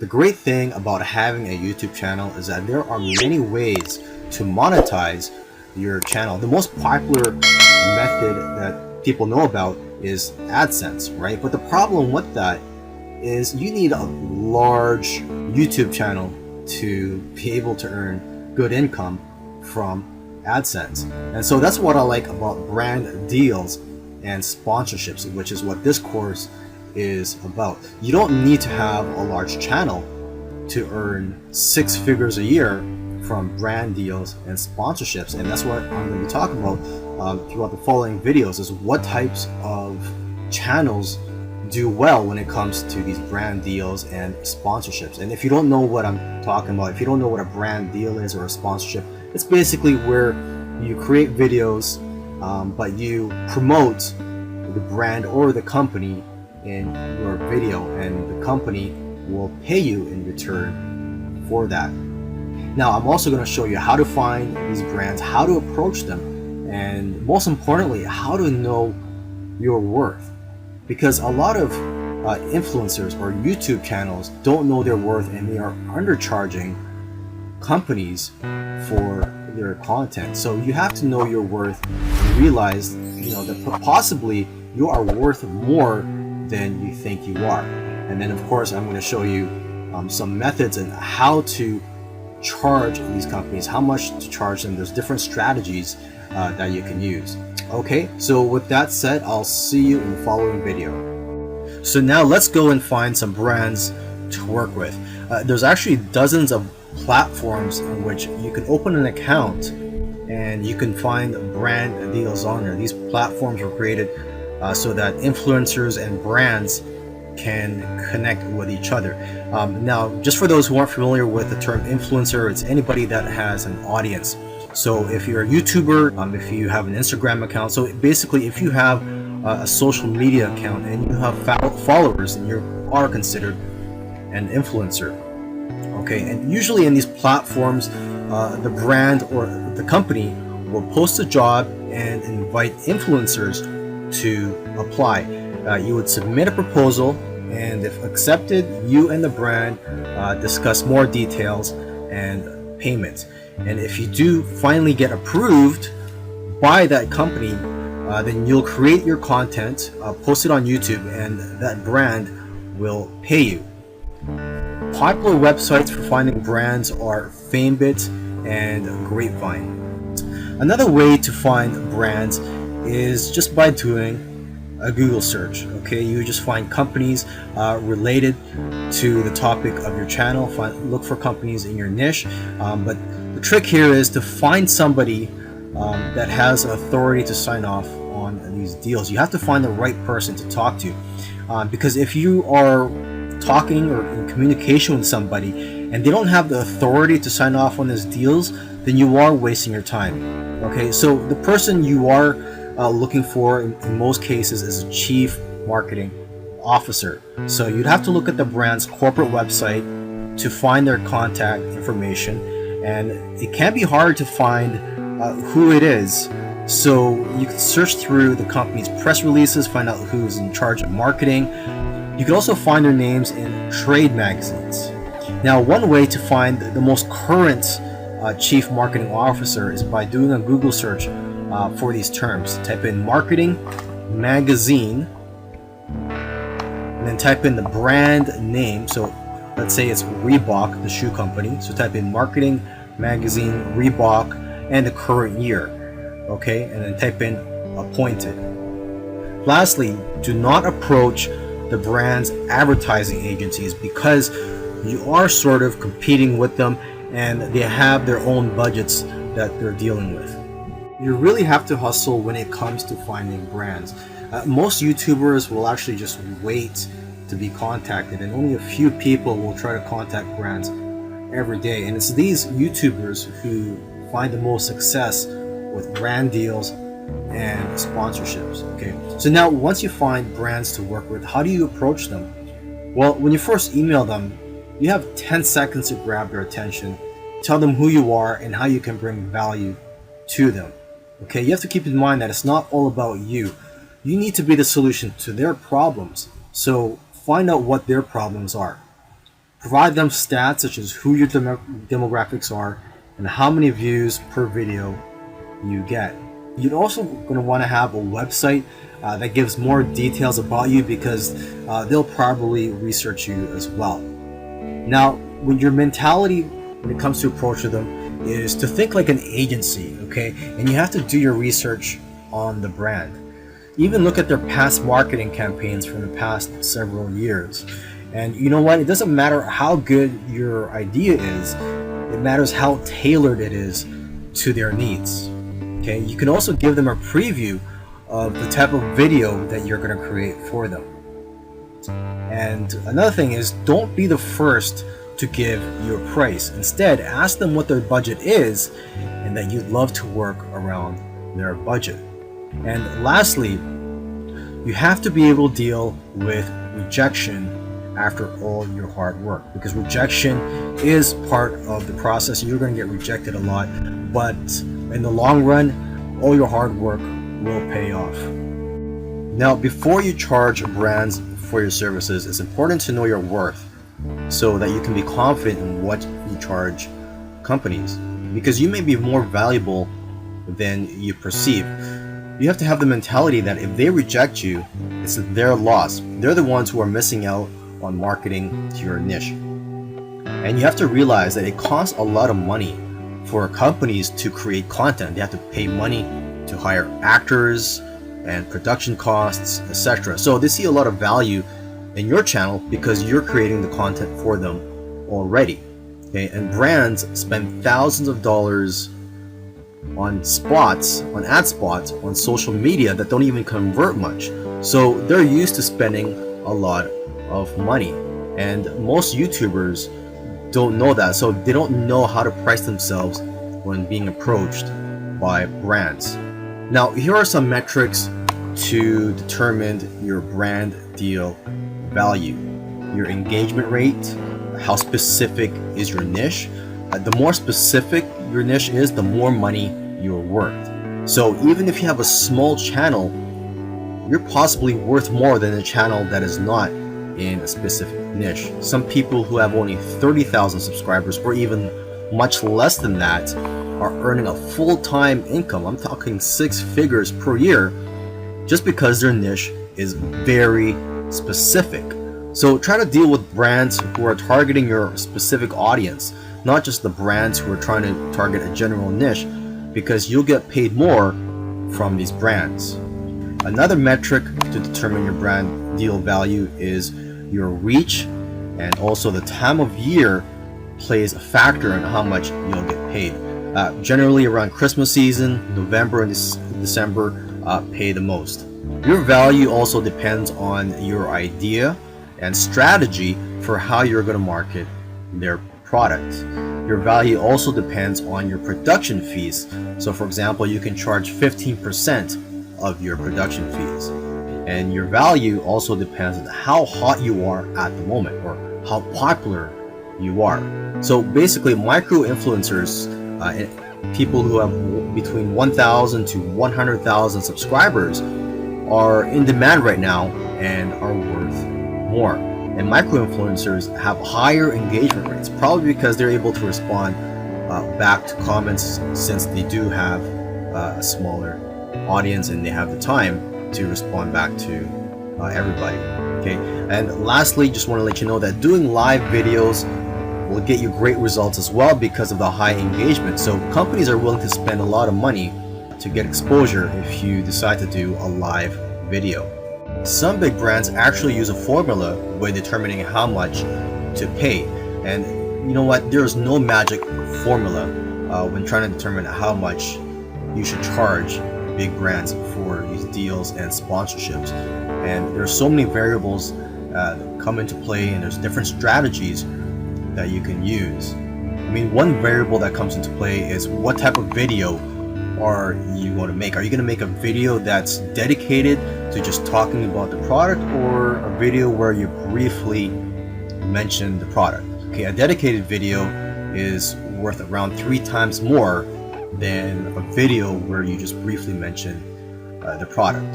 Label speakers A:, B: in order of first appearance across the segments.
A: The great thing about having a YouTube channel is that there are many ways to monetize your channel. The most popular method that people know about is AdSense, right? But the problem with that is you need a large YouTube channel to be able to earn good income from AdSense. And so that's what I like about brand deals and sponsorships, which is what this course is about. You don't need to have a large channel to earn 6 figures a year from brand deals and sponsorships, and that's what I'm going to be talking about throughout the following videos, is what types of channels do well when it comes to these brand deals and sponsorships. And if you don't know what I'm talking about, if you don't know what a brand deal is or a sponsorship, it's basically where you create videos but you promote the brand or the company in your video, and the company will pay you in return for that. Now, I'm also going to show you how to find these brands, how to approach them, and most importantly, how to know your worth. Because a lot of influencers or YouTube channels don't know their worth, and they are undercharging companies for their content. So you have to know your worth and realize, that possibly you are worth more than you think you are. And then of course I'm going to show you some methods and how to charge these companies, how much to charge them. There's different strategies that you can use. Okay, so with that said, I'll see you in the following video. So now let's go and find some brands to work with. There's actually dozens of platforms in which you can open an account and you can find brand deals on there. These platforms were created so that influencers and brands can connect with each other. Now, just for those who aren't familiar with the term influencer, it's anybody that has an audience. So if you're a YouTuber, if you have an Instagram account, so basically if you have a social media account and you have followers, then you are considered an influencer. Okay, and usually in these platforms, the brand or the company will post a job and invite influencers to apply. You would submit a proposal, and if accepted, you and the brand discuss more details and payment. And if you do finally get approved by that company, then you'll create your content, post it on YouTube, and that brand will pay you. Popular websites for finding brands are FameBit and Grapevine. Another way to find brands is just by doing a Google search. Okay, you just find companies related to the topic of your channel. Look for companies in your niche, but the trick here is to find somebody that has authority to sign off on these deals. You have to find the right person to talk to, because if you are talking or in communication with somebody and they don't have the authority to sign off on these deals, then you are wasting your time. Okay, so the person you are looking for in most cases is a chief marketing officer. So you'd have to look at the brand's corporate website to find their contact information, and it can be hard to find who it is. So you can search through the company's press releases, find out who's in charge of marketing. You can also find their names in trade magazines. Now, one way to find the most current chief marketing officer is by doing a Google search for these terms. Type in marketing magazine and then type in the brand name. So let's say it's Reebok, the shoe company. So type in marketing magazine Reebok and the current year. Okay, and then type in appointed. Lastly, do not approach the brand's advertising agencies, because you are sort of competing with them and they have their own budgets that they're dealing with. You really have to hustle when it comes to finding brands. Most YouTubers will actually just wait to be contacted, and only a few people will try to contact brands every day. And it's these YouTubers who find the most success with brand deals and sponsorships. Okay, so now once you find brands to work with, how do you approach them? Well, when you first email them, you have 10 seconds to grab their attention, tell them who you are and how you can bring value to them. Okay, you have to keep in mind that it's not all about you. You need to be the solution to their problems. So find out what their problems are. Provide them stats such as who your demographics are and how many views per video you get. You're also going to want to have a website that gives more details about you, because they'll probably research you as well. Now, when your mentality when it comes to approaching them is to think like an agency, okay? And you have to do your research on the brand. Even look at their past marketing campaigns from the past several years. And you know what? It doesn't matter how good your idea is, it matters how tailored it is to their needs. Okay, you can also give them a preview of the type of video that you're going to create for them. And another thing is, don't be the first to give your price. Instead, ask them what their budget is and that you'd love to work around their budget. And lastly, you have to be able to deal with rejection after all your hard work, because rejection is part of the process. You're going to get rejected a lot, but in the long run, all your hard work will pay off. Now, before you charge brands for your services, it's important to know your worth so that you can be confident in what you charge companies, because you may be more valuable than you perceive. You have to have the mentality that if they reject you, it's their loss. They're the ones who are missing out on marketing to your niche. And you have to realize that it costs a lot of money for companies to create content. They have to pay money to hire actors and production costs, etc. So they see a lot of value in your channel because you're creating the content for them already. Okay, and brands spend thousands of dollars on spots, on ad spots, on social media that don't even convert much. So they're used to spending a lot of money, and most YouTubers don't know that, so they don't know how to price themselves when being approached by brands. Now, here are some metrics to determine your brand deal value. Your engagement rate, how specific is your niche. The more specific your niche is, the more money you're worth. So even if you have a small channel, you're possibly worth more than a channel that is not in a specific niche. Some people who have only 30,000 subscribers or even much less than that are earning a full-time income. I'm talking 6 figures per year just because their niche is very specific. So try to deal with brands who are targeting your specific audience, not just the brands who are trying to target a general niche, because you'll get paid more from these brands. Another metric to determine your brand deal value is your reach, and also the time of year plays a factor in how much you'll get paid. Generally around Christmas season, November and December pay the most. Your value also depends on your idea and strategy for how you're going to market their product. Your value also depends on your production fees. So for example, you can charge 15% of your production fees. And your value also depends on how hot you are at the moment, or how popular you are. So basically, micro influencers, people who have between 1,000 to 100,000 subscribers, are in demand right now and are worth more. And micro influencers have higher engagement rates, probably because they're able to respond back to comments, since they do have a smaller audience and they have the time to respond back to everybody. Okay, and lastly, just want to let you know that doing live videos will get you great results as well because of the high engagement. So companies are willing to spend a lot of money to get exposure if you decide to do a live video. Some big brands actually use a formula when determining how much to pay. And you know what? There's no magic formula when trying to determine how much you should charge big brands for these deals and sponsorships. And there's so many variables that come into play, and there's different strategies that you can use. I mean, one variable that comes into play is what type of video are you going to make? Are you going to make a video that's dedicated to just talking about the product, or a video where you briefly mention the product? Okay, a dedicated video is worth around 3 times more than a video where you just briefly mention the product.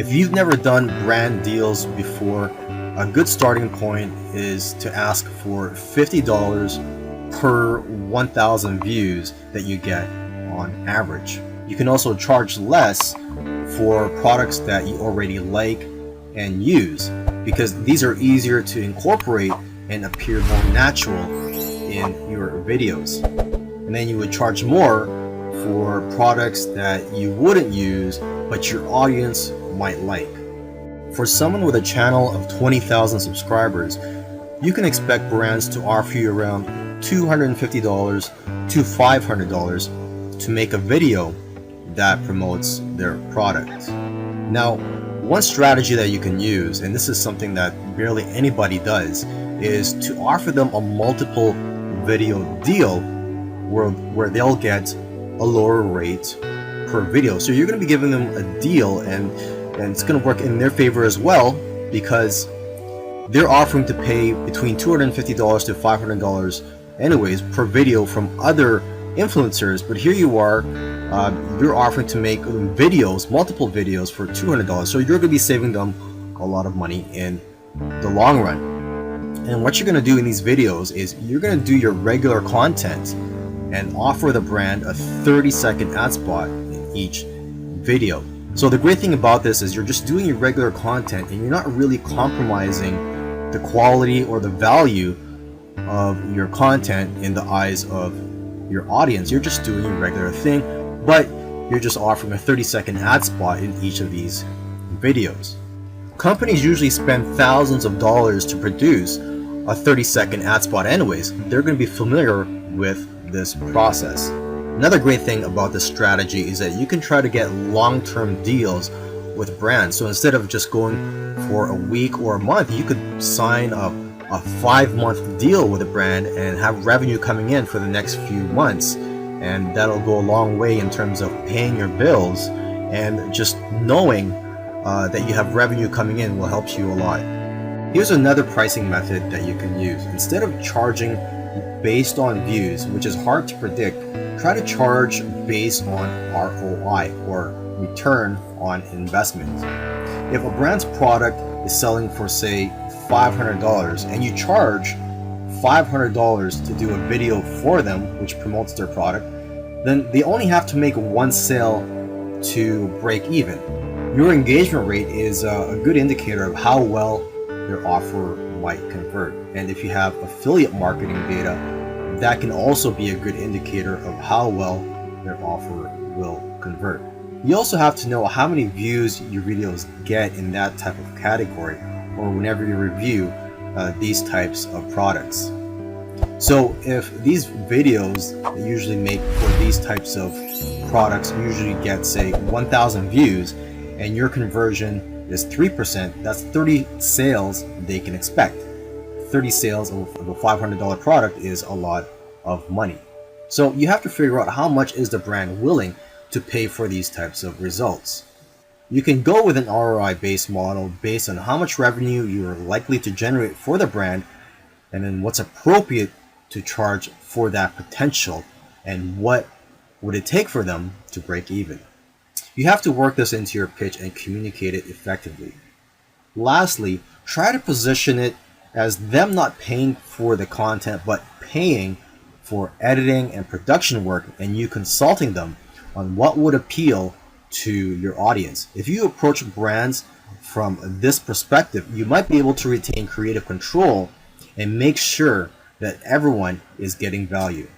A: If you've never done brand deals before, a good starting point is to ask for $50 per 1,000 views that you get on average. You can also charge less for products that you already like and use, because these are easier to incorporate and appear more natural in your videos. And then you would charge more for products that you wouldn't use but your audience might like. For someone with a channel of 20,000 subscribers, you can expect brands to offer you around $250 to $500 to make a video that promotes their product. Now, one strategy that you can use, and this is something that barely anybody does, is to offer them a multiple video deal where they'll get a lower rate per video. So you're going to be giving them a deal, and it's going to work in their favor as well, because they're offering to pay between $250 to $500 anyways per video from other influencers, but here you are, you're offering to make videos, multiple videos for $200. So you're going to be saving them a lot of money in the long run. And what you're going to do in these videos is you're going to do your regular content and offer the brand a 30-second ad spot in each video. So the great thing about this is you're just doing your regular content and you're not really compromising the quality or the value of your content in the eyes of your audience. You're just doing your regular thing, but you're just offering a 30-second ad spot in each of these videos. Companies usually spend thousands of dollars to produce a 30-second ad spot anyways. They're going to be familiar with this process. Another great thing about this strategy is that you can try to get long-term deals with brands. So instead of just going for a week or a month, you could sign up a 5-month deal with a brand and have revenue coming in for the next few months, and that'll go a long way in terms of paying your bills, and just knowing that you have revenue coming in will help you a lot. Here's another pricing method that you can use. Instead of charging based on views, which is hard to predict, try to charge based on ROI, or return on investment. If a brand's product is selling for, say, $500 and you charge $500 to do a video for them which promotes their product, then they only have to make one sale to break even. Your engagement rate is a good indicator of how well their offer might convert. And if you have affiliate marketing data, that can also be a good indicator of how well their offer will convert. You also have to know how many views your videos get in that type of category, or whenever you review these types of products. So if these videos that usually make for these types of products usually get, say, 1,000 views, and your conversion is 3%, that's 30 sales they can expect. 30 sales of a $500 product is a lot of money. So you have to figure out how much is the brand willing to pay for these types of results. You can go with an ROI-based model based on how much revenue you are likely to generate for the brand, and then what's appropriate to charge for that potential, and what would it take for them to break even. You have to work this into your pitch and communicate it effectively. Lastly, try to position it as them not paying for the content, but paying for editing and production work, and you consulting them on what would appeal to your audience. If you approach brands from this perspective, you might be able to retain creative control and make sure that everyone is getting value.